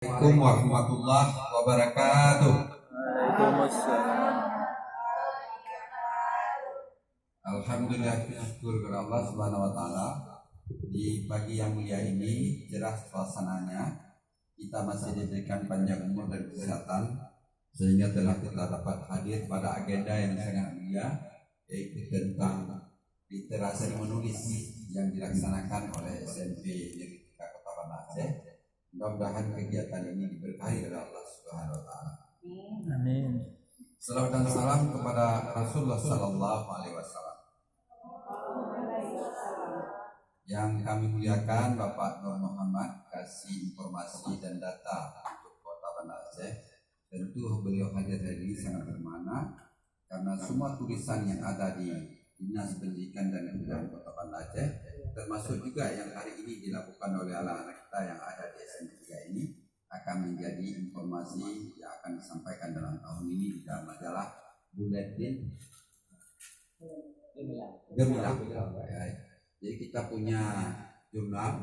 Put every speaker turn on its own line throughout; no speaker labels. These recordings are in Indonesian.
Assalamualaikum warahmatullahi wabarakatuh.
Waalaikumsalam.
Alhamdulillah, syukur kepada Allah Subhanahu wa taala. Di pagi yang mulia ini cerah suasananya. Kita masih diberikan panjang umur dan kesehatan sehingga telah kita dapat hadir pada agenda yang sangat mulia, yaitu tentang literasi menulis yang dilaksanakan oleh SMP Negeri 3 Kota Banda Aceh. Mudah-mudahan kegiatan ini diberkahi oleh Allah Subhanahu wa taala.
Amin.
Salawat dan salam kepada Rasulullah sallallahu alaihi wasallam. Yang kami muliakan Bapak Nur Muhammad kasih informasi dan data untuk Kota Banda Aceh. Tentu beliau hadir hari ini sangat bermakna karena semua tulisan yang ada di Dinas Pendidikan dan Kebudayaan Kota Banda Aceh, termasuk juga yang hari ini dilakukan oleh anak-anak kita yang ada di SMP 3 ini, akan menjadi informasi yang akan disampaikan dalam tahun ini di dalam majalah Buletin Gemilang. Ya. Jadi kita punya jurnal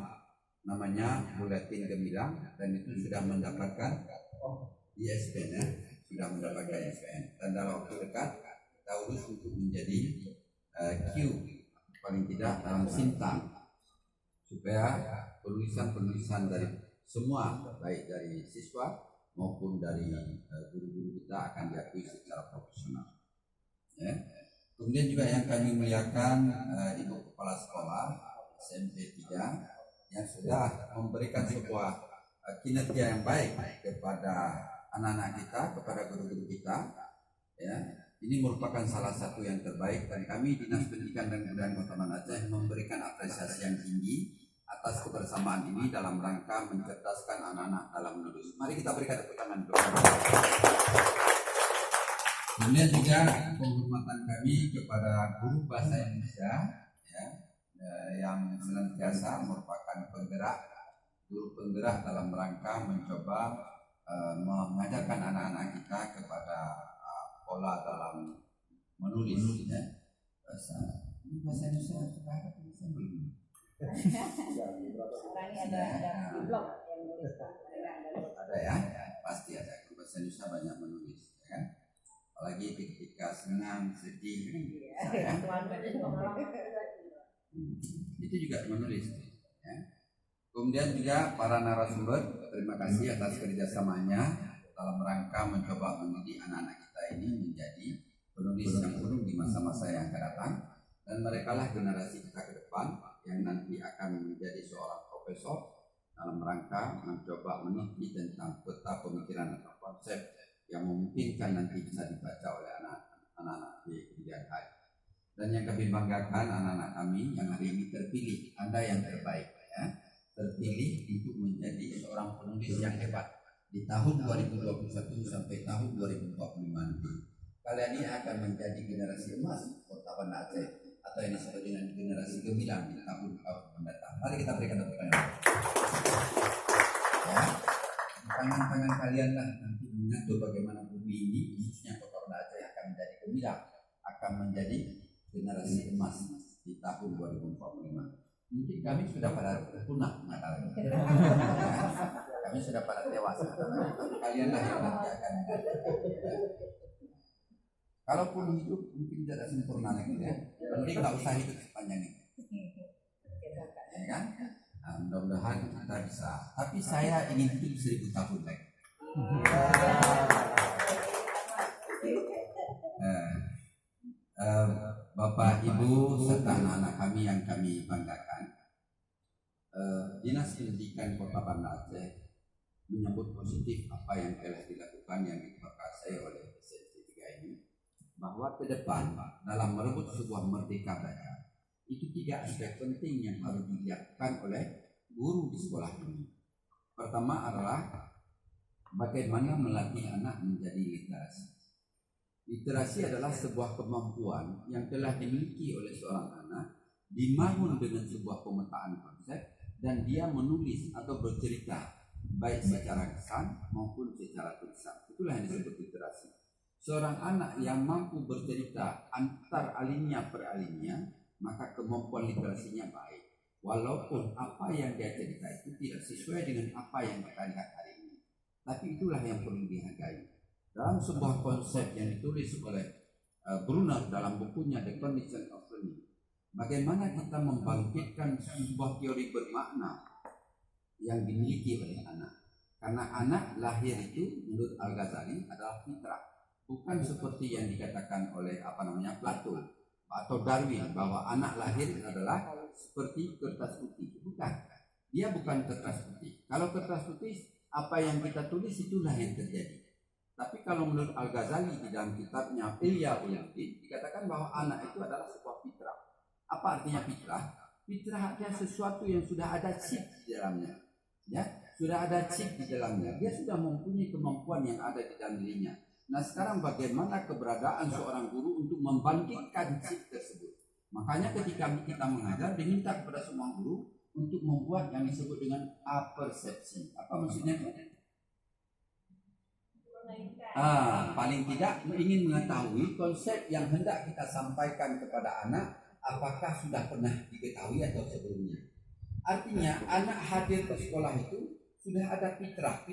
namanya Buletin Gemilang dan itu sudah mendapatkan ISBN, sudah mendapatkan ISBN, dan dalam waktu dekat kita urus untuk menjadi Q paling tidak dalam Sintang, supaya penulisan dari semua baik dari siswa maupun dari guru-guru kita akan diakui secara profesional. Ya. Kemudian juga yang kami muliakan Ibu Kepala Sekolah SMP 3 yang sudah memberikan sebuah kinerja yang baik kepada anak-anak kita, kepada guru-guru kita. Ya. Ini merupakan salah satu yang terbaik dan kami Dinas Pendidikan dan Kebudayaan Kota Banda Aceh memberikan apresiasi yang tinggi atas kebersamaan ini dalam rangka mencerdaskan anak-anak dalam menulis. Mari kita berikan tepuk tangan dulu. Kemudian juga penghormatan kami kepada guru bahasa Indonesia ya, yang senantiasa merupakan guru penggerak dalam rangka mencoba mengajarkan anak-anak kita kepada pola dalam menulis ya. bahasa Indonesia bisa belum?
Ada blog yang nulis
Ada ya, pasti ada. Bahasa Indonesia banyak menulis ya. Apalagi ketika senang, sedih ya. Itu juga menulis ya. Kemudian juga para narasumber, terima kasih atas kerjasamanya dalam rangka mencoba mendidik anak-anak kita ini menjadi penulis yang penuh di masa-masa yang akan datang, dan mereka lah generasi kita ke depan yang nanti akan menjadi seorang profesor dalam rangka mencoba meneliti tentang peta pemikiran atau konsep yang memungkinkan nanti bisa dibaca oleh anak-anak di kemudian hari. Dan yang kami banggakan anak-anak kami yang hari ini terpilih, Anda yang terbaik ya, terpilih untuk menjadi seorang penulis yang hebat di tahun 2021 sampai tahun 2045 nanti. Kalian ini akan menjadi generasi emas Kota Banda Aceh atau yang disebut dengan generasi gemilang di tahun-tahun mendatang. Mari kita berikan tepuk tangan. Ya, tangan-tangan kalian lah nanti mengatur bagaimana bumi ini khususnya Kota Banda Aceh akan menjadi gemilang, akan menjadi generasi emas di tahun 2045. Mungkin kami sudah pada punah masalahnya. Kami sudah pada dewasa. Kalian lah yang nanti akan. Kalaupun hidup mungkin tidak sempurna lagi ya. Penting tak usah hidup sepanjang itu. Ya kan? Nah, mudah-mudahan kita bisa. Tapi saya ingin hidup 1000 tahun lagi. Bapak, Ibu, serta anak-anak kami yang kami banggakan, Dinas Pendidikan Kota Banda Aceh menyambut positif apa yang telah dilakukan yang diperkasai oleh SMP 3 ini, bahwa ke depan dalam merebut sebuah merdeka belajar itu 3 aspek penting yang harus dilakukan oleh guru di sekolah ini. Pertama adalah bagaimana melatih anak menjadi literasi. Literasi adalah sebuah kemampuan yang telah dimiliki oleh seorang anak, dibangun dengan sebuah pemetaan konsep, dan dia menulis atau bercerita baik secara kesan maupun secara tulisan. Itulah yang disebut literasi. Seorang anak yang mampu bercerita antar alinea per alinea, maka kemampuan literasinya baik. Walaupun apa yang dia cerita itu tidak sesuai dengan apa yang kita lihat hari ini. Tapi itulah yang perlu dihargai. Dalam sebuah konsep yang ditulis oleh Brunner dalam bukunya The Condition of Learning, bagaimana kita membangkitkan sebuah teori bermakna yang dimiliki oleh anak. Karena anak lahir itu menurut Al-Ghazali adalah fitrah, bukan seperti yang dikatakan oleh Plato atau Darwin bahwa anak lahir adalah seperti kertas putih. Bukan, dia bukan kertas putih. Kalau kertas putih, apa yang kita tulis itulah yang terjadi. Tapi kalau menurut Al-Ghazali di dalam kitabnya Ihya Ulumuddin dikatakan bahwa anak itu adalah sebuah fitrah. Apa artinya fitrah? Fitrah adalah sesuatu yang sudah ada chip di dalamnya. Ya, sudah ada chip di dalamnya. Dia sudah mempunyai kemampuan yang ada di dalam dirinya. Nah, sekarang bagaimana keberadaan seorang guru untuk membangkitkan chip tersebut? Makanya ketika kita mengajar diminta kepada semua guru untuk membuat yang disebut dengan apersepsi. Apa maksudnya? Paling tidak ingin mengetahui konsep yang hendak kita sampaikan kepada anak apakah sudah pernah diketahui atau sebelumnya. Artinya anak hadir ke sekolah itu sudah ada fitrah.